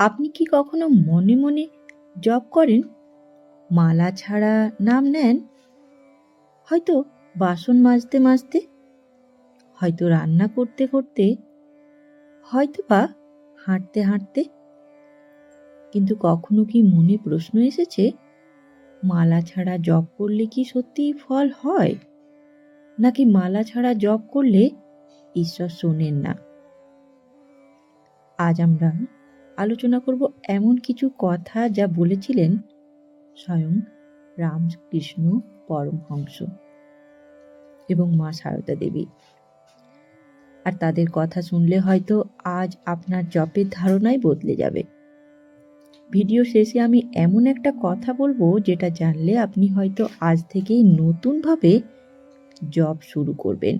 আপনি কি কখনো মনে মনে জপ করেন? মালা ছাড়া নাম নেন? হয়তো বাসন মাজতে মাজতে, হয়তো রান্না করতে করতে, হয়তো বা হাঁটতে হাঁটতে। কিন্তু কখনো কি মনে প্রশ্ন এসেছে, মালা ছাড়া জপ করলে কি সত্যিই ফল হয়, নাকি মালা ছাড়া জপ করলে ঈশ্বর শোনেন না? আজ আমরা আলোচনা করব এমন কিছু কথা যা বলেছিলেন স্বয়ং রামকৃষ্ণ পরমহংস এবং মা সারদা দেবী। আর তাদের কথা শুনলে হয়তো আজ আপনার জপের ধারণাই বদলে যাবে। ভিডিও শেষে আমি এমন একটা কথা বলবো যেটা জানলে আপনি হয়তো আজ থেকেই নতুনভাবে জপ শুরু করবেন।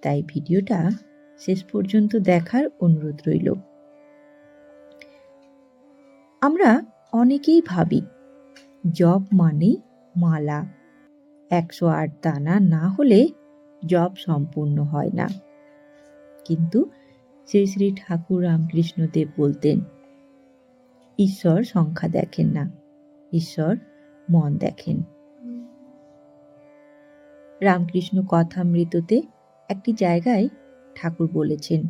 তাই ভিডিওটা শেষ পর্যন্ত দেখার অনুরোধ রইল। আমরা অনেকেই ভাবি জপ মানেই মালা, 108 দানা না হলে জপ সম্পূর্ণ হয় না। কিন্তু শ্রী শ্রী ঠাকুর রামকৃষ্ণদেব বলতেন, ঈশ্বর সংখ্যা দেখেন না, ঈশ্বর মন দেখেন। রামকৃষ্ণ কথামৃততে একটি জায়গায় ঠাকুর বলেছেন,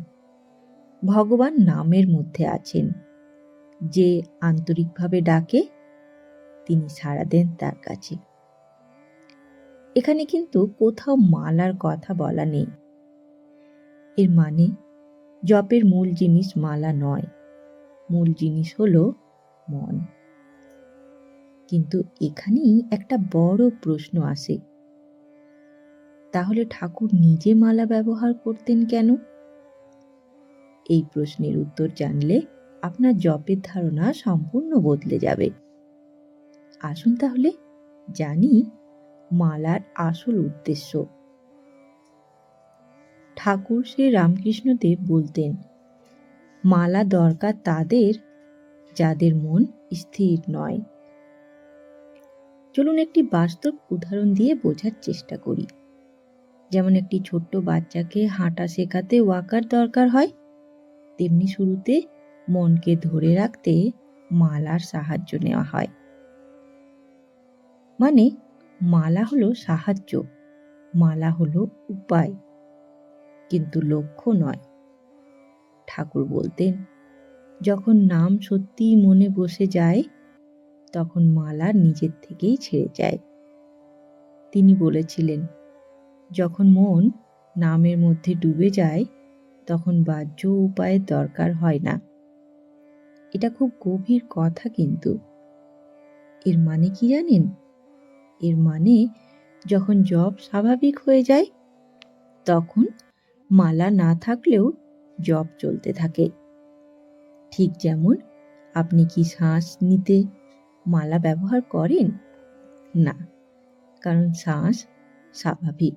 ভগবান নামের মধ্যে আছেন, যে আন্তরিকভাবে ডাকে তিনি সাড়া দেন তার কাছে। এখানে কিন্তু কোথাও মালার কথা বলা নেই। এর মানে জপের মূল জিনিস মালা নয়, মূল জিনিস হলো মন। কিন্তু এখানেই একটা বড় প্রশ্ন আসে, তাহলে ঠাকুর নিজে মালা ব্যবহার করতেন কেন? এই প্রশ্নের উত্তর জানলে আপনার জপের ধারণা সম্পূর্ণ বদলে যাবে। আসুন তাহলে জানি মালার আসল উদ্দেশ্য। ঠাকুর শ্রী রামকৃষ্ণদেব বলতেন, মালা দরকার তাদের যাদের মন স্থির নয়। চলুন একটি বাস্তব উদাহরণ দিয়ে বোঝার চেষ্টা করি। যেমন একটি ছোট্ট বাচ্চাকে হাঁটা শেখাতে ওয়াকার দরকার হয়, তেমনি শুরুতে মনকে ধরে রাখতে মালার সাহায্য নেওয়া হয়। মানে মালা হলো সাহায্য, মালা হলো উপায়, কিন্তু লক্ষ্য নয়। ঠাকুর বলতেন, যখন নাম সত্যিই মনে বসে যায় তখন মালা নিজের থেকেই ছেড়ে যায়। তিনি বলেছিলেন, যখন মন নামের মধ্যে ডুবে যায় তখন বাহ্য উপায়ের দরকার হয় না। এটা খুব গভীর কথা কিন্তু। এর মানে কি জানেন? এর মানে যখন জপ স্বাভাবিক হয়ে যায় তখন মালা না থাকলেও জপ চলতে থাকে। ঠিক যেমন আপনি কি শ্বাস নিতে মালা ব্যবহার করেন? না, কারণ শ্বাস স্বাভাবিক।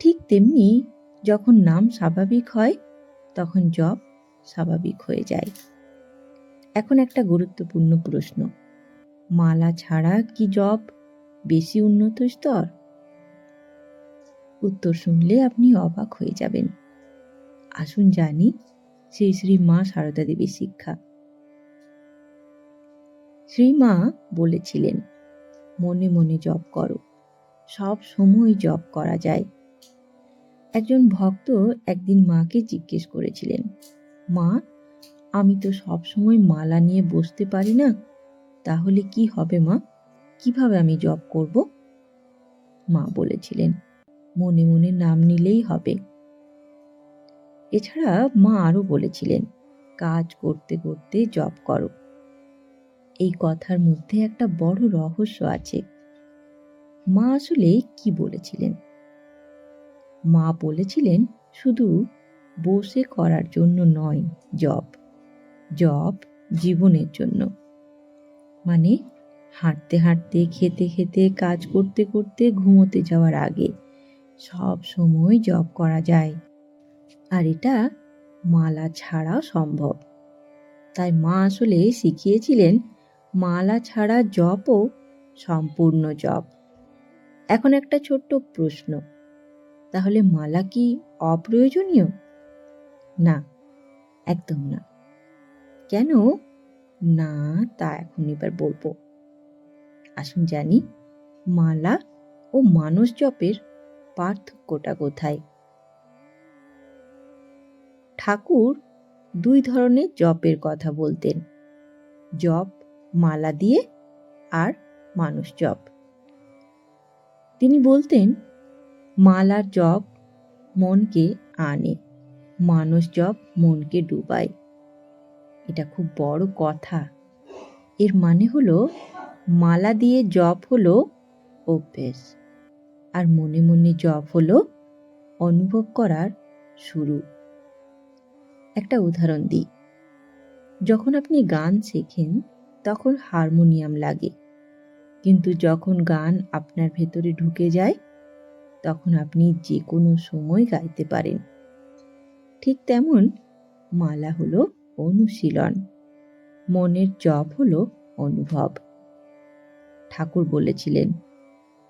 ঠিক তেমনি যখন নাম স্বাভাবিক হয় তখন জপ স্বাভাবিক হয়ে যায়। এখন একটা গুরুত্বপূর্ণ প্রশ্ন, মালা ছাড়া কি জপ বেশি উন্নত স্তর? উত্তর শুনলে আপনি অবাক হয়ে যাবেন। আসুন জানি শ্রী শ্রী মা সারদা দেবীর শিক্ষা। শ্রী মা বলেছিলেন, মনে মনে জপ করো, সব সময় জপ করা যায়। একজন ভক্ত একদিন মাকে জিজ্ঞেস করেছিলেন, মা, আমি তো সব সময় মালা নিয়ে বসতে পারি না, তাহলে কি হবে মা? কিভাবে আমি জপ করব? মা বলেছিলেন, মনে মনে নাম নিলেই হবে। এছাড়া মা আরো বলেছিলেন, কাজ করতে করতে জপ করো। এই কথার মধ্যে একটা বড় রহস্য আছে। মা আসলে কি বলেছিলেন? মা বলেছিলেন, শুধু বসে করার জন্য নয় জপ, জপ জীবনের জন্য। মানে হাঁটতে হাঁটতে, খেতে খেতে, কাজ করতে করতে, ঘুমোতে যাওয়ার আগে সব সময় জপ করা যায়। আর এটা মালা ছাড়াও সম্ভব। তাই মা আসলে শিখিয়েছিলেন, মালা ছাড়া জপও সম্পূর্ণ জপ। এখন একটা ছোট্ট প্রশ্ন, তাহলে মালা কি অপ্রয়োজনীয়? না, একদম না। কেন? না, তা এখন এবার বলবো। আসুন জানি মালা ও মানস জপের পার্থক্যটা কোথায়। ঠাকুর 2 ধরনের জপের কথা বলতেন, জপ মালা দিয়ে আর মানস জপ। তিনি বলতেন মালার জপ মনকে আনে, মানস জপ মনকে ডুবায়। এটা খুব বড় কথা। এর মানে হলো মালা দিয়ে জপ হলো অভ্যেস, আর মনে মনে জপ হলো অনুভব করার শুরু। একটা উদাহরণ দিই। যখন আপনি গান শেখেন তখন হারমোনিয়াম লাগে, কিন্তু যখন গান আপনার ভেতরে ঢুকে যায় তখন আপনি যে কোনো সময় গাইতে পারেন। ঠিক তেমন মালা হলো অনুশীলন, মনের জপ হলো অনুভব। ঠাকুর বলেছিলেন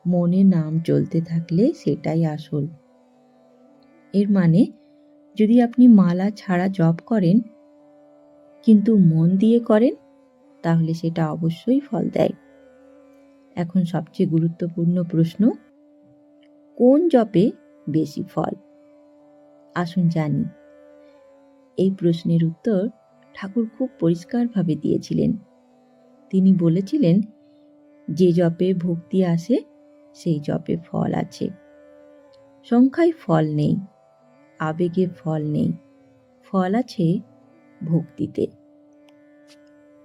মনে নাম চলতে থাকলে সেটাই আসল। এর মানে যদি আপনি মালা ছাড়া জপ করেন কিন্তু মন দিয়ে করেন তাহলে সেটা অবশ্যই ফল দেয়। এখন সবচেয়ে গুরুত্বপূর্ণ প্রশ্ন, কোন জপে বেশি ফল? আসুন জানি। এই প্রশ্নের উত্তর ঠাকুর খুব পরিষ্কারভাবে দিয়েছিলেন। তিনি বলেছিলেন যে জপে ভক্তি আসে সেই জপে ফল আছে। সংখ্যায় ফল নেই, আবেগে ফল নেই, ফল আছে ভক্তিতে।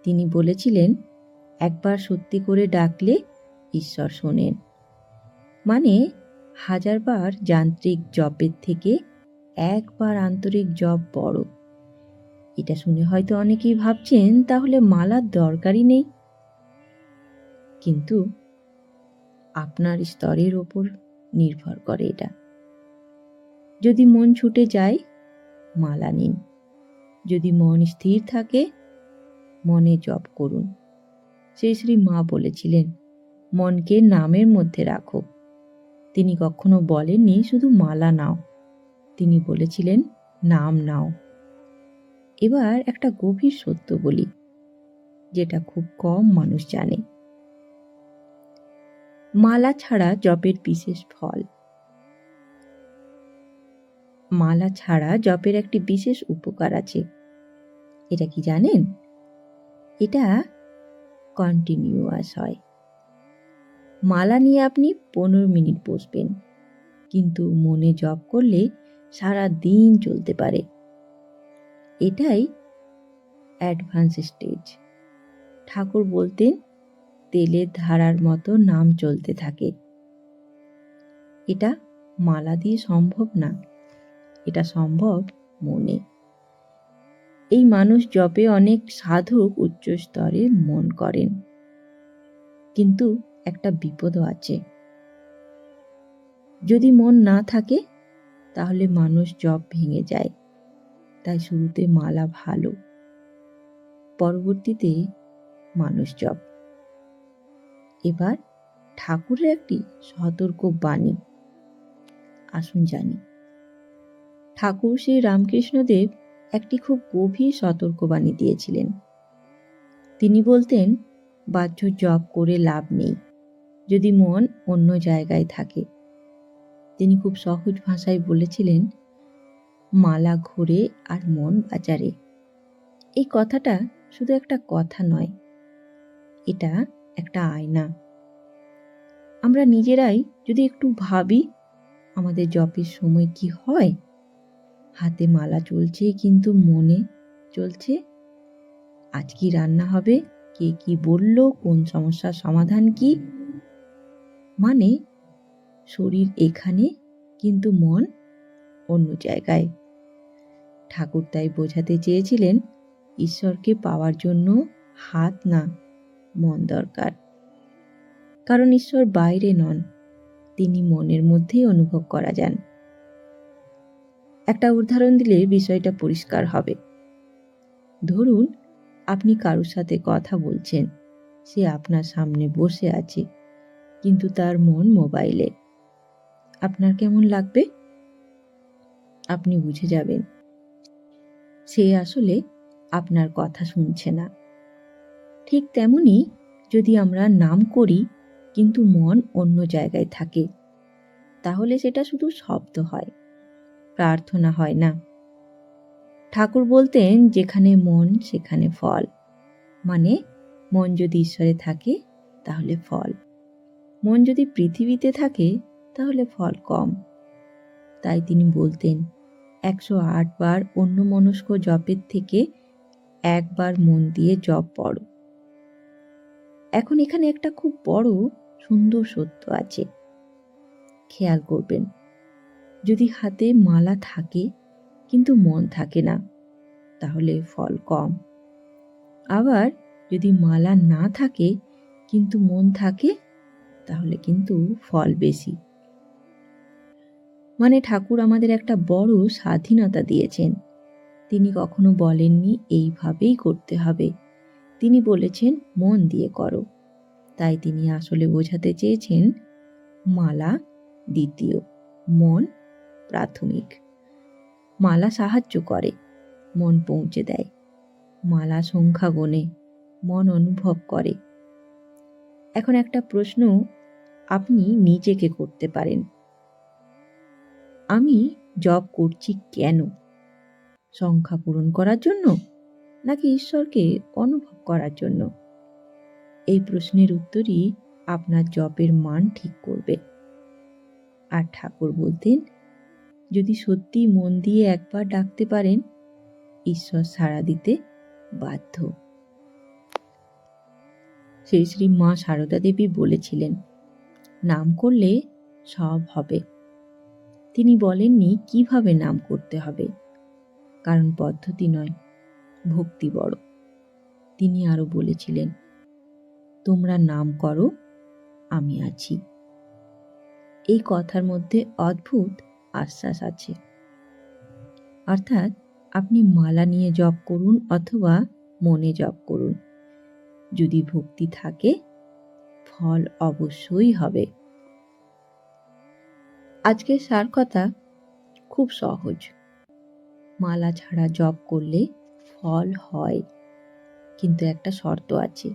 তিনি বলেছিলেন একবার সত্যি করে ডাকলে ঈশ্বর শোনেন। মানে 1000 বার যান্ত্রিক জপের থেকে একবার আন্তরিক জপ বড়। এটা শুনে হয়তো অনেকেই ভাবছেন তাহলে মালার দরকারই নেই, কিন্তু আপনার স্তরের ওপর নির্ভর করে এটা। যদি মন ছুটে যায় মালা নিন, যদি মন স্থির থাকে মনে জপ করুন। শ্রী মা বলেছিলেন মনকে নামের মধ্যে রাখো। তিনি কখনো বলেননি শুধু মালা নাও, তিনি বলেছিলেন নাম নাও। এবার একটা গভীর সত্য বলি, যেটা খুব কম মানুষ জানে। মালা ছাড়া জপের বিশেষ ফল। মালা ছাড়া জপের একটি বিশেষ উপকার আছে। এটা কি জানেন? এটা কন্টিনিউয়াস হয়। মালা নিয়ে আপনি 15 মিনিট বসবেন, কিন্তু মনে জপ করলে সারা দিন চলতে পারে। এটাই অ্যাডভান্স স্টেজ। ঠাকুর বলতেন তেলের ধারার মতো নাম চলতে থাকে। এটা মালা দিয়ে সম্ভব না, এটা সম্ভব মনে। এই মানুষ জপে অনেক সাধক উচ্চ স্তরে মন করেন, কিন্তু একটা বিপদও আছে। যদি মন না থাকে তাহলে মানুষ জপ ভেঙে যায়। তাই শুরুতে মালা ভালো, পরবর্তীতে মানুষ জপ। এবার ঠাকুরের একটি সতর্ক বাণী আসুন জানি। ঠাকুর শ্রী রামকৃষ্ণদেব একটি খুব গভীর সতর্কবাণী দিয়েছিলেন। তিনি বলতেন বাহ্য জপ করে লাভ নেই যদি মন অন্য জায়গায় থাকে। তিনি খুব সহজ ভাষায় বলেছিলেন মালা ঘোরে আর মন বাজারে। এই কথাটা শুধু একটা কথা নয়, এটা একটা আয়না। আমরা নিজেরাই যদি একটু ভাবি আমাদের জপের সময় কি হয়। হাতে মালা চলছে কিন্তু মনে চলছে আজ কি রান্না হবে, কে কি বলল, কোন সমস্যার সমাধান কি। মানে শরীর এখানে কিন্তু মন অন্য জায়গায়। ঠাকুর তাই বোঝাতে চেয়েছিলেন ঈশ্বরকে পাওয়ার জন্য হাত না, মন দরকার। কারণ ঈশ্বর বাইরে নন, তিনি মনের মধ্যেই অনুভব করা যান। একটা উদাহরণ দিলে বিষয়টা পরিষ্কার হবে। ধরুন আপনি কারোর সাথে কথা বলছেন, সে আপনার সামনে বসে আছে কিন্তু তার মন মোবাইলে। আপনার কেমন লাগবে? আপনি বুঝে যাবেন সে আসলে আপনার কথা শুনছে না। ঠিক তেমনি যদি আমরা নাম করি কিন্তু মন অন্য জায়গায় থাকে, তাহলে সেটা শুধু শব্দ হয়, প্রার্থনা হয় না। ঠাকুর বলতেন, যেখানে মন সেখানে ফল। মানে মন যদি ঈশ্বরে থাকে তাহলে ফল, মন যদি পৃথিবীতে থাকে তাহলে ফল কম। তাই তিনি বলতেন, 108 বার অন্যমনস্ক জপের থেকে একবার মন দিয়ে জপ পড়ো। এখন এখানে একটা খুব বড় সুন্দর সত্য আছে, খেয়াল করবেন। যদি হাতে মালা থাকে কিন্তু মন থাকে না, তাহলে ফল কম। আবার যদি মালা না থাকে কিন্তু মন থাকে, তাহলে কিন্তু ফল বেশি। মানে ঠাকুর আমাদের একটা বড় স্বাধীনতা দিয়েছেন। তিনি কখনো বলেননি এইভাবেই করতে হবে, তিনি বলেছেন মন দিয়ে করো। তাই তিনি আসলে বোঝাতে চেয়েছেন, মালা দ্বিতীয়, মন প্রাথমিক। মালা সাহায্য করে, মন পৌঁছে দেয়। মালা সংখ্যা গোনে, মন অনুভব করে। এখন একটা প্রশ্ন আপনি নিজেকে করতে পারেন, আমি জপ করছি কেন? সংখ্যা পূরণ করার জন্য, নাকি ঈশ্বরকে অনুভব করার জন্য? এই প্রশ্নের উত্তরই আপনার জপের মান ঠিক করবে। আর ঠাকুর বলতেন, যদি সত্যি মন দিয়ে একবার ডাকতে পারেন, ঈশ্বর সাড়া দিতে বাধ্য। শ্রী শ্রী মা সারদা দেবী বলেছিলেন, নাম করলে সব হবে। তিনি বলেননি কিভাবে নাম করতে হবে, কারণ পদ্ধতি নয়, ভক্তি বড়। তিনি আরো বলেছিলেন, তোমরা নাম করো, আমি আছি। এই কথার মধ্যে অদ্ভুত আশ্বাস আছে। অর্থাৎ আপনি মালা নিয়ে জপ করুন অথবা মনে জপ করুন, যদি ভক্তি থাকে ফল অবশ্যই হবে। আজকের সার কথা খুব সহজ। মালা ছাড়া জপ করলে ফল হয়, কিন্তু একটা শর্ত আছে,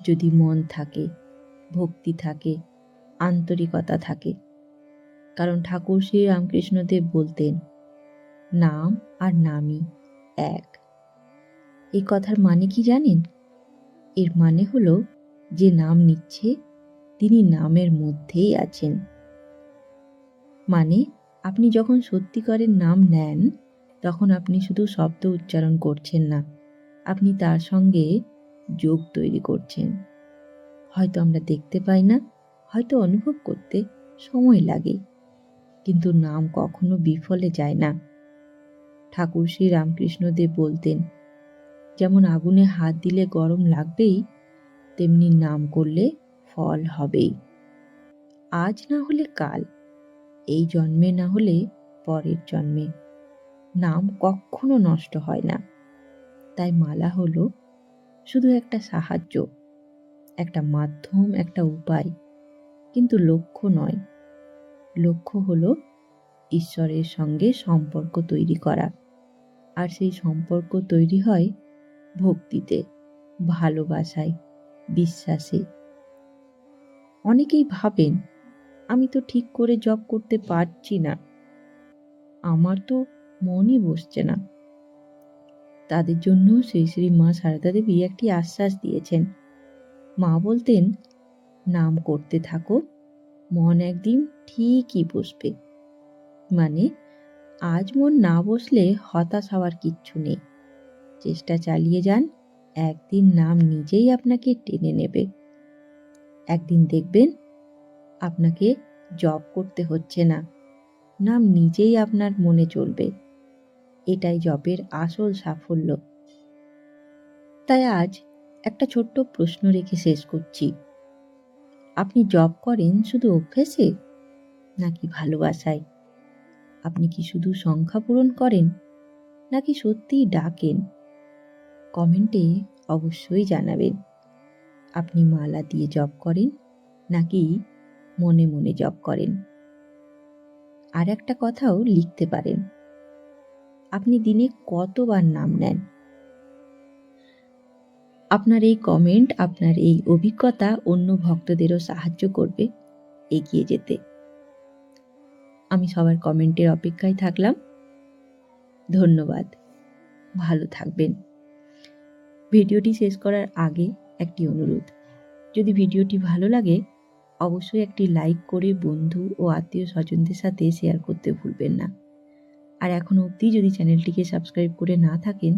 যদি মন থাকে, ভক্তি থাকে, আন্তরিকতা থাকে। কারণ ঠাকুর শ্রী রামকৃষ্ণদেব বলতেন, নাম আর নামই এক। এই কথার মানে কি জানেন? এর মানে হলো, যে নাম নিচ্ছে তিনি নামের মধ্যেই আছেন। মানে আপনি যখন সত্যিকারের নাম নেন, তখন আপনি শুধু শব্দ উচ্চারণ করছেন না, আপনি তার সঙ্গে যোগ তৈরি করছেন। হয়তো আমরা দেখতে পাই না, হয়তো অনুভব করতে সময় লাগে, কিন্তু নাম কখনো বিফলে যায় না। ঠাকুর শ্রী রামকৃষ্ণদেব বলতেন, যেমন আগুনে হাত দিলে গরম লাগবেই, তেমনি নাম করলে ফল হবেই। আজ না হলে কাল, এই জন্মে না হলে পরের জন্মে। নাম কখনো নষ্ট হয় না। তাই মালা হলো শুধু একটা সাহায্য, একটা মাধ্যম, একটা উপায়, কিন্তু লক্ষ্য নয়। লক্ষ্য হলো ঈশ্বরের সঙ্গে সম্পর্ক তৈরি করা। আর সেই সম্পর্ক তৈরি হয় ভক্তিতে, ভালোবাসায়, বিশ্বাসে। অনেকেই ভাবেন, আমি তো ঠিক করে জপ করতে পারছি না, আমার তো মনই বসছে না। তাদের জন্য শ্রী শ্রী মা সারদা দেবী একটি আশ্বাস দিয়েছেন। মা বলতেন, নাম করতে থাকো, মন একদিন ঠিকই বসবে। মানে আজ মন না বসলে হতাশ হওয়ার কিচ্ছু নেই, চেষ্টা চালিয়ে যান, একদিন নাম নিজেই আপনাকে টেনে নেবে। একদিন দেখবেন আপনাকে জপ করতে হচ্ছে না, নাম নিজেই আপনার মনে চলবে। এটাই জপের আসল সাফল্য। তাই আজ একটা ছোট্ট প্রশ্ন রেখে শেষ করছি, আপনি জপ করেন শুধু অভ্যেসে নাকি ভালোবাসায়? আপনি কি শুধু সংখ্যা পূরণ করেন নাকি সত্যিই ডাকেন? কমেন্টে অবশ্যই জানাবেন, আপনি মালা দিয়ে জপ করেন নাকি মনে মনে জপ করেন। আর একটা কথাও লিখতে পারেন, আপনি দিনে কতবার নাম নেন, আপনার এই কমেন্ট, আপনার এই অভিজ্ঞতা অন্য ভক্তদেরও সাহায্য করবে এগিয়ে যেতে। আমি সবার কমেন্টের অপেক্ষায় থাকলাম। ধন্যবাদ। ভালো থাকবেন। ভিডিওটি শেষ করার আগে একটি অনুরোধ, যদি ভিডিওটি ভালো লাগে অবশ্যই একটি লাইক করে বন্ধু ও আত্মীয় স্বজনদের সাথে শেয়ার করতে ভুলবেন না। আর এখনো অবধি যদি চ্যানেলটিকে সাবস্ক্রাইব করে না থাকেন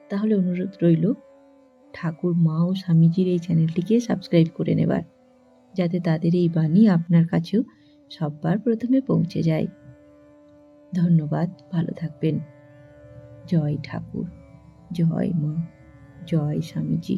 তাহলে অনুরোধ রইল ঠাকুর মা ও স্বামীজির এই চ্যানেলটিকে সাবস্ক্রাইব করে নেবার, যাতে তাদের এই বাণী আপনার কাছেও সবার প্রথমে পৌঁছে যায়। ধন্যবাদ। ভালো থাকবেন। জয় ঠাকুর, জয় মা, জয় স্বামীজি।